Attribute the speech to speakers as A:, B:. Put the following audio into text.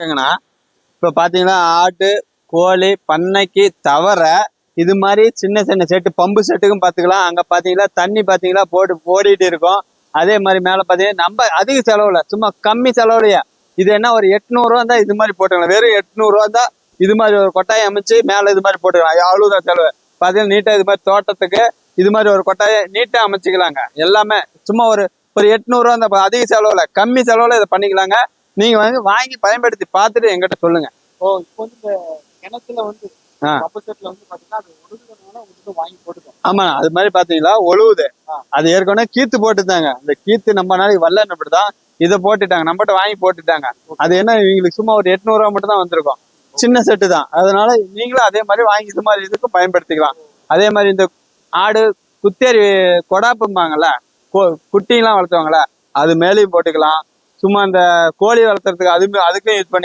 A: ங்கண்ணா இப்போ பார்த்தீங்கன்னா ஆடு கோழி பண்ணைக்கு தவிர இது மாதிரி சின்ன சின்ன செட்டு பம்பு செட்டுக்கும் பார்த்துக்கலாம். அங்கே பார்த்தீங்கன்னா தண்ணி பார்த்தீங்கன்னா போட்டு ஓடிட்டு இருக்கும். அதே மாதிரி மேலே பார்த்தீங்கன்னா நம்ம அதிக செலவில் சும்மா கம்மி செலவுலையா இது என்ன ஒரு 800 தான் இது மாதிரி போட்டுக்கலாம். வெறும் 800 தான் இது மாதிரி ஒரு கொட்டாயை அமைச்சு மேலே இது மாதிரி போட்டுக்கலாம். அவ்வளோதான் செலவு. பார்த்தீங்கன்னா நீட்டாக இது மாதிரி தோட்டத்துக்கு இது மாதிரி ஒரு கொட்டாயை நீட்டாக அமைச்சிக்கலாங்க. எல்லாமே சும்மா ஒரு 800 தான் அதிக செலவில் கம்மி செலவில் இதை பண்ணிக்கலாங்க. நீங்க வாங்கி பயன்படுத்தி பார்த்துட்டு எங்கிட்ட சொல்லுங்க.
B: இப்போ வந்து இந்த கிணத்துல வந்து வாங்கி போட்டுக்கோம்.
A: ஆமா, அது மாதிரி பாத்தீங்களா ஒழுவுது. அது ஏற்கனவே கீத்து போட்டுட்டாங்க. இந்த கீத்து நம்ம நாளைக்கு வரலன்னு அப்படிதான் இதை போட்டுட்டாங்க, நம்மகிட்ட வாங்கி போட்டுட்டாங்க. அது என்ன இவங்களுக்கு சும்மா ஒரு 800 மட்டும் தான் வந்திருக்கும். சின்ன செட்டு தான். அதனால நீங்களும் அதே மாதிரி வாங்கி இது மாதிரி இதுக்கும் பயன்படுத்திக்கலாம். அதே மாதிரி இந்த ஆடு குத்தேரி கொடாப்பும்பாங்கல்ல, குட்டிலாம் வளர்த்துவாங்களே, அது மேலேயும் போட்டுக்கலாம். சும்மா இந்த கோழி வளர்த்துறதுக்கு அதுக்கும் யூஸ் பண்ணி